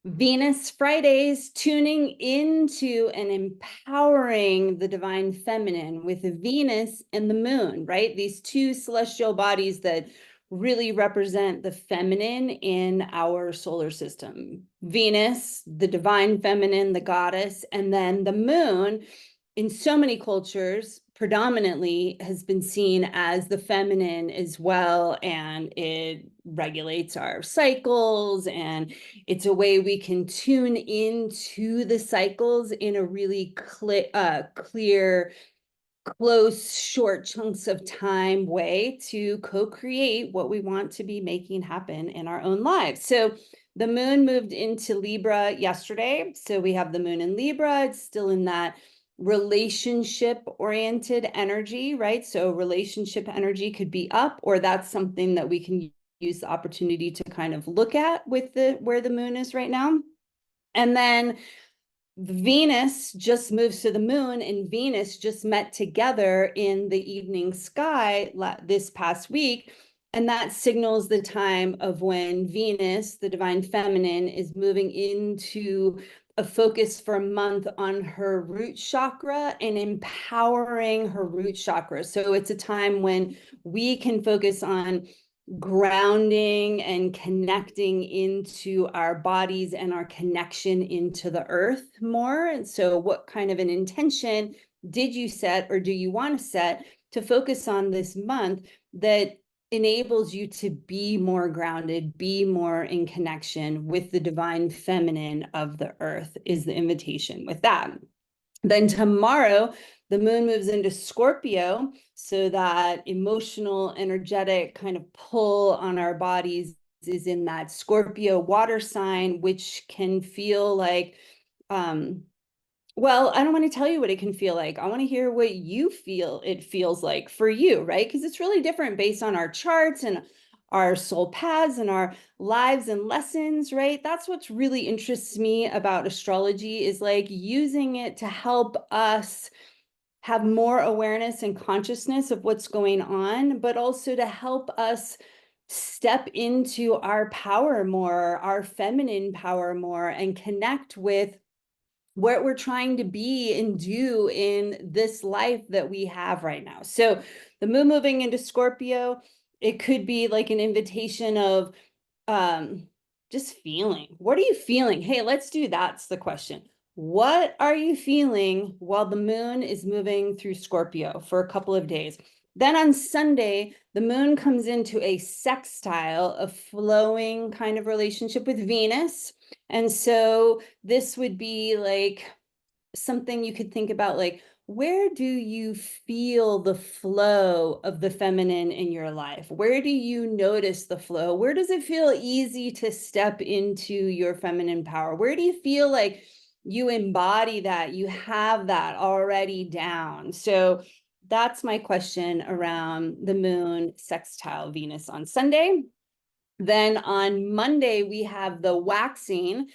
Venus Fridays, tuning into and empowering the divine feminine with Venus and the moon, right? These two celestial bodies that really represent the feminine in our solar system. Venus, the divine feminine, the goddess, and then the moon, in so many cultures, predominantly has been seen as the feminine as well, and it regulates our cycles, and it's a way we can tune into the cycles in a really clear, close, short chunks of time way to co-create what we want to be making happen in our own lives. So the moon moved into Libra yesterday. So we have the moon in Libra. It's still in that relationship oriented energy, right? So relationship energy could be up, or that's something that we can use the opportunity to kind of look at with where the moon is right now. And then Venus just moves to the moon, and Venus just met together in the evening sky this past week. And that signals the time of when Venus, the divine feminine, is moving into a focus for a month on her root chakra and empowering her root chakra. So it's a time when we can focus on grounding and connecting into our bodies and our connection into the earth more. And so what kind of an intention did you set, or do you want to set, to focus on this month that enables you to be more grounded, be more in connection with the divine feminine of the earth, is the invitation with that. Then tomorrow, the moon moves into Scorpio, so that emotional, energetic kind of pull on our bodies is in that Scorpio water sign, which can feel like, well, I don't want to tell you what it can feel like. I want to hear what you feel it feels like for you, right? Because it's really different based on our charts and our soul paths and our lives and lessons, right? That's what really interests me about astrology, is like using it to help us have more awareness and consciousness of what's going on, but also to help us step into our power more, our feminine power more, and connect with what we're trying to be and do in this life that we have right now. So the moon moving into Scorpio, it could be like an invitation of just feeling. What are you feeling? Hey, let's do that's the question. What are you feeling while the moon is moving through Scorpio for a couple of days? Then on Sunday, the moon comes into a sextile, a flowing kind of relationship with Venus. And so this would be like something you could think about, like, where do you feel the flow of the feminine in your life? Where do you notice the flow? Where does it feel easy to step into your feminine power? Where do you feel like you embody that, you have that already down? So that's my question around the moon sextile Venus on Sunday. Then on Monday, we have the waxing,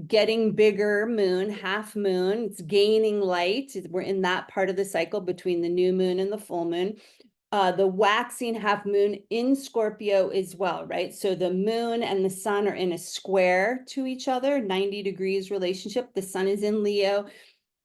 getting bigger moon, half moon. It's gaining light. We're in that part of the cycle between the new moon and the full moon. The waxing half moon in Scorpio as well, right? So the moon and the sun are in a square to each other, 90 degrees relationship. The sun is in Leo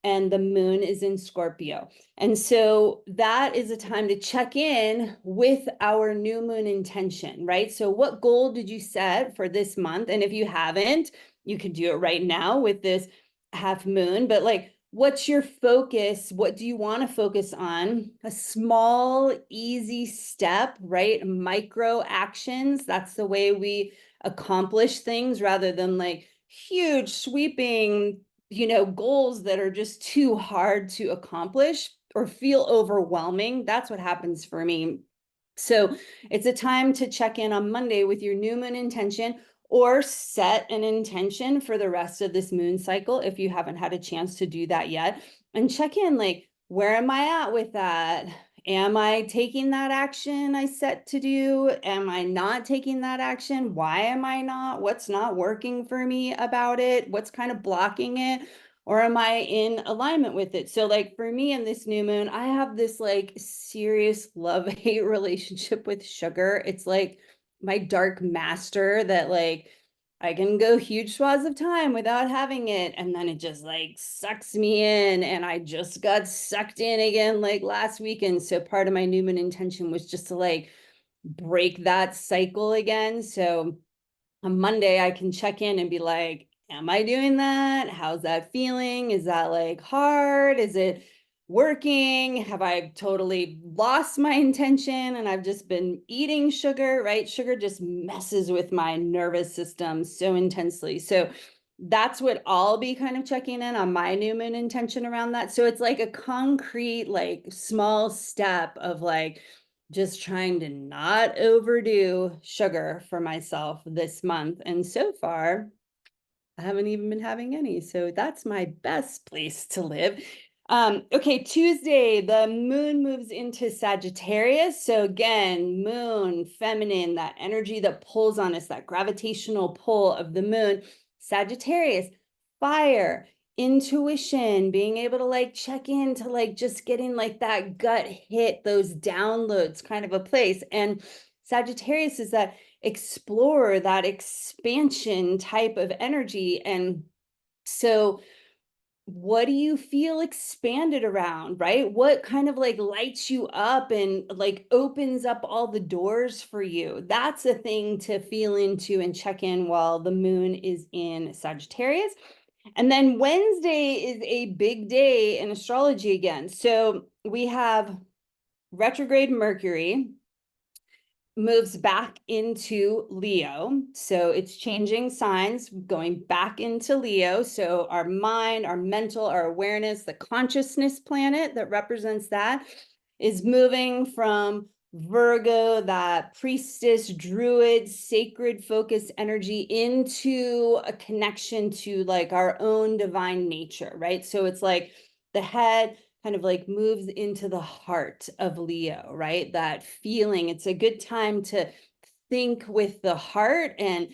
and the moon is in Scorpio. And so that is a time to check in with our new moon intention, right? So what goal did you set for this month? And if you haven't, you could do it right now with this half moon, but like, what's your focus? What do you want to focus on? A small, easy step, right? Micro actions. That's the way we accomplish things, rather than like huge sweeping, goals that are just too hard to accomplish or feel overwhelming. That's what happens for me. So it's a time to check in on Monday with your new moon intention, or set an intention for the rest of this moon cycle if you haven't had a chance to do that yet, and check in, like, where am I at with that? Am I taking that action I set to do? Am I not taking that action? Why am I not? What's not working for me about it? What's kind of blocking it? Or am I in alignment with it? So like for me in this new moon, I have this like serious love-hate relationship with sugar. It's like my dark master that like I can go huge swaths of time without having it, and then it just like sucks me in, and I just got sucked in again like last weekend. So part of my new moon intention was just to like break that cycle again. So on Monday, I can check in and be like, am I doing that? How's that feeling? Is that like hard? Is it working? Have I totally lost my intention and I've just been eating sugar, right? Sugar just messes with my nervous system so intensely. So that's what I'll be kind of checking in on my new moon intention around that. So it's like a concrete, like small step of like, just trying to not overdo sugar for myself this month. And so far, I haven't even been having any. So that's my best place to live. Okay, Tuesday, the moon moves into Sagittarius. So again, moon, feminine, that energy that pulls on us, that gravitational pull of the moon. Sagittarius, fire, intuition, being able to like check into like just getting like that gut hit, those downloads kind of a place. And Sagittarius is that explorer, that expansion type of energy. And so what do you feel expanded around, right? What kind of like lights you up and like opens up all the doors for you? That's a thing to feel into and check in while the moon is in Sagittarius. And then Wednesday is a big day in astrology again. So we have retrograde Mercury moves back into Leo. So it's changing signs, going back into Leo. So our mind, our mental, our awareness, the consciousness planet that represents that is moving from Virgo, that priestess, druid, sacred focus energy into a connection to like our own divine nature, right? So it's like the head kind of like moves into the heart of Leo, right? That feeling. It's a good time to think with the heart and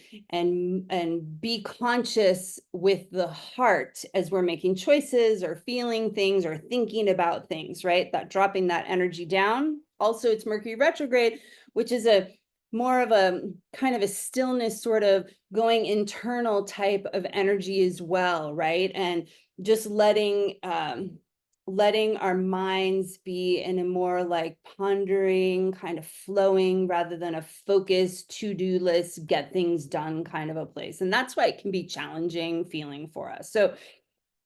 be conscious with the heart as we're making choices or feeling things or thinking about things, right? That dropping that energy down. Also, it's Mercury retrograde, which is a more of a kind of a stillness, sort of going internal type of energy as well, right? And just letting our minds be in a more like pondering, kind of flowing, rather than a focused to-do list, get things done kind of a place. And that's why it can be challenging feeling for us. So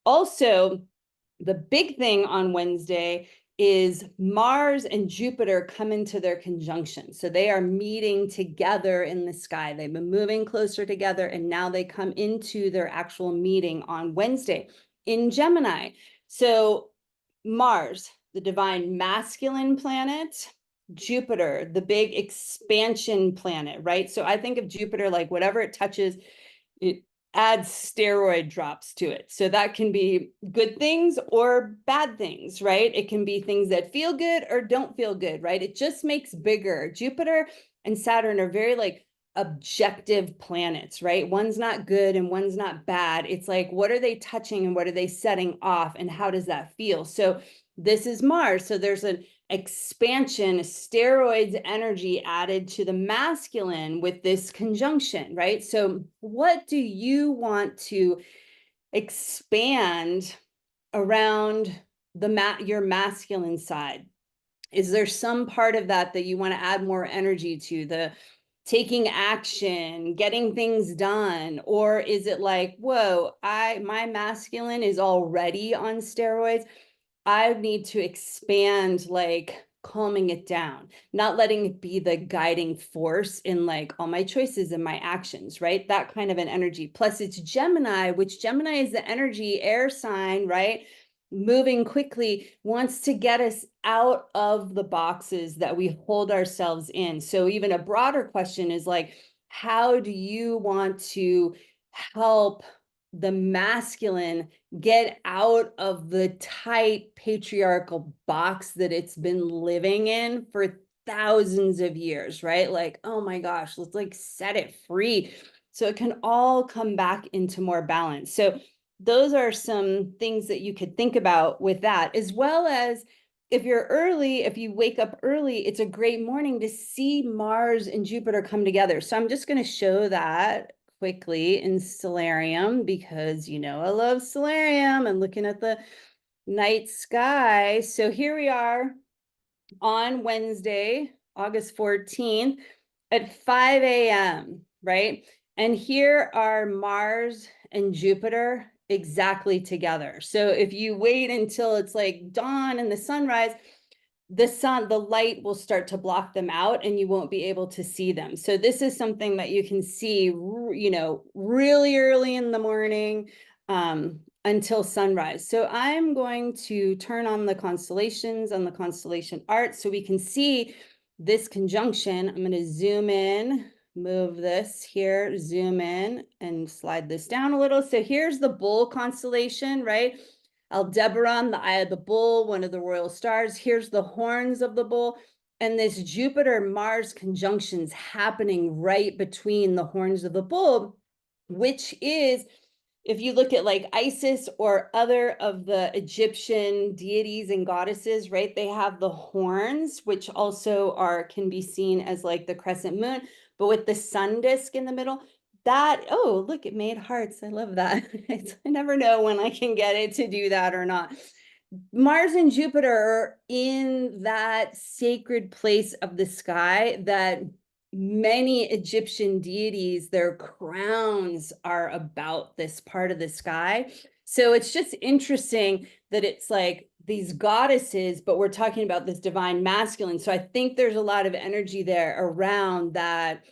also, the big thing on Wednesday is Mars and Jupiter come into their conjunction. So they are meeting together in the sky. They've been moving closer together, and now they come into their actual meeting on Wednesday in Gemini. So Mars, the divine masculine planet, Jupiter, the big expansion planet, right? So I think of Jupiter like whatever it touches, it adds steroid drops to it. So that can be good things or bad things, right? It can be things that feel good or don't feel good, right? It just makes bigger. Jupiter and Saturn are very like objective planets, right? One's not good and one's not bad. It's like, what are they touching and what are they setting off and how does that feel? So this is Mars. So there's an expansion, steroids energy added to the masculine with this conjunction, right? So what do you want to expand around your masculine side? Is there some part of that that you want to add more energy to, the taking action, getting things done? Or is it like, whoa, my masculine is already on steroids. I need to expand, like calming it down, not letting it be the guiding force in like all my choices and my actions, right? That kind of an energy. Plus it's Gemini, which Gemini is the energy air sign, right? Moving quickly, wants to get us out of the boxes that we hold ourselves in. So even a broader question is like, how do you want to help the masculine get out of the tight patriarchal box that it's been living in for thousands of years, right? Like, oh my gosh, let's like set it free so it can all come back into more balance. So those are some things that you could think about with that, as well as if you wake up early, it's a great morning to see Mars and Jupiter come together. So I'm just going to show that quickly in Stellarium because you know I love Stellarium and looking at the night sky. So here we are on Wednesday, August 14th at 5 a.m., right? And here are Mars and Jupiter exactly together. So if you wait until it's like dawn and the sunrise, the light will start to block them out and you won't be able to see them. So this is something that you can see, you know, really early in the morning until sunrise. So I'm going to turn on the constellations on the constellation art so we can see this conjunction. I'm going to zoom in, move this here, zoom in and slide this down a little. So here's the bull constellation, right? Aldebaran, the eye of the bull, one of the royal stars. Here's the horns of the bull. And this Jupiter-Mars conjunction's happening right between the horns of the bull, which is, if you look at like Isis or other of the Egyptian deities and goddesses, right, they have the horns, which also can be seen as like the crescent moon, but with the sun disk in the middle. Oh, look, it made hearts. I love that. I never know when I can get it to do that or not. Mars and Jupiter are in that sacred place of the sky that many Egyptian deities, their crowns are about this part of the sky. So it's just interesting that it's like these goddesses, but we're talking about this divine masculine. So I think there's a lot of energy there around that,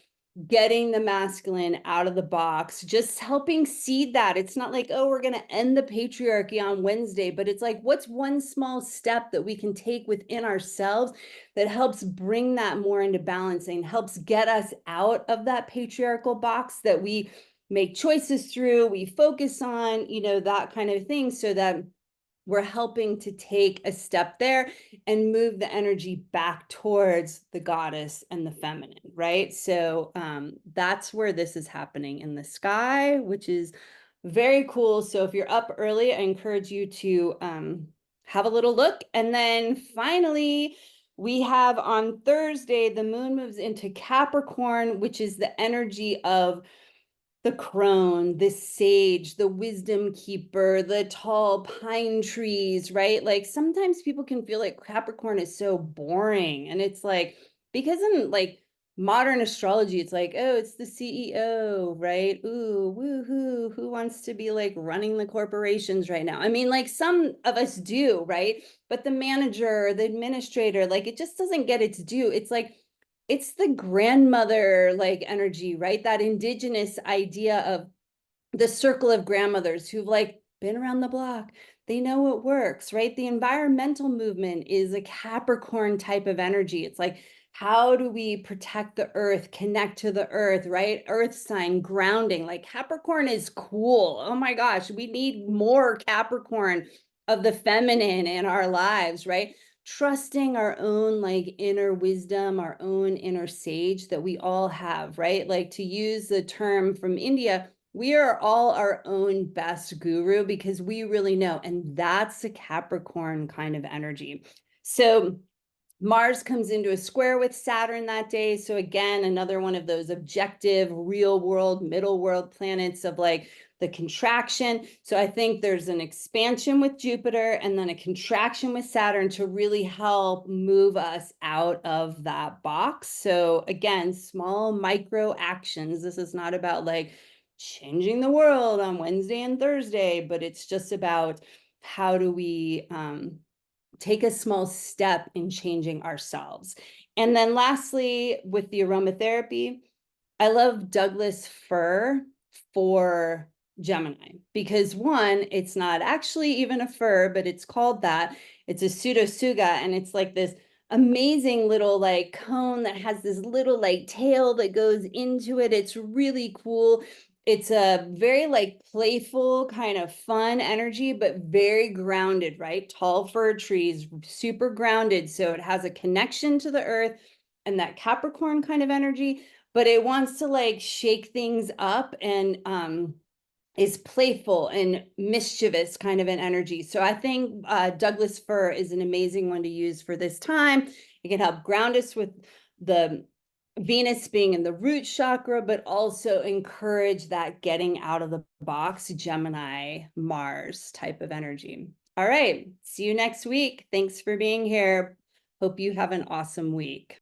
getting the masculine out of the box, just helping seed that. It's not like, oh, we're going to end the patriarchy on Wednesday, but it's like, what's one small step that we can take within ourselves that helps bring that more into balance and helps get us out of that patriarchal box that we make choices through, we focus on, you know, that kind of thing, so that we're helping to take a step there and move the energy back towards the goddess and the feminine, right? So that's where this is happening in the sky, which is very cool. So if you're up early, I encourage you to have a little look. And then finally, we have on Thursday, the moon moves into Capricorn, which is the energy of the crone, the sage, the wisdom keeper, the tall pine trees, right? Like sometimes people can feel like Capricorn is so boring. And it's like, because in like modern astrology, it's like, oh, it's the CEO, right? Ooh, woohoo, who wants to be like running the corporations right now? I mean, like some of us do, right? But the manager, the administrator, like it just doesn't get its due. It's like, it's the grandmother like energy, right? That indigenous idea of the circle of grandmothers who've like been around the block. They know what works, right? The environmental movement is a Capricorn type of energy. It's like, how do we protect the earth, connect to the earth, right? Earth sign, grounding. Like Capricorn is cool. Oh my gosh, we need more Capricorn of the feminine in our lives, right? Trusting our own like inner wisdom, our own inner sage that we all have, right? Like to use the term from India, we are all our own best guru because we really know. And that's a Capricorn kind of energy. So Mars comes into a square with Saturn that day. So again, another one of those objective, real world, middle world planets of like the contraction. So I think there's an expansion with Jupiter and then a contraction with Saturn to really help move us out of that box. So again, small micro actions. This is not about like changing the world on Wednesday and Thursday, but it's just about how do we take a small step in changing ourselves. And then lastly, with the aromatherapy, I love Douglas fir for Gemini because one, it's not actually even a fir, but it's called that. It's a pseudotsuga, and it's like this amazing little like cone that has this little like tail that goes into it. It's really cool. It's a very like playful kind of fun energy, but very grounded, right? Tall fir trees, super grounded. So it has a connection to the earth and that Capricorn kind of energy, but it wants to like shake things up and is playful and mischievous kind of an energy. So I think Douglas fir is an amazing one to use for this time. It can help ground us with the Venus being in the root chakra, but also encourage that getting out of the box, Gemini, Mars type of energy. All right. See you next week. Thanks for being here. Hope you have an awesome week.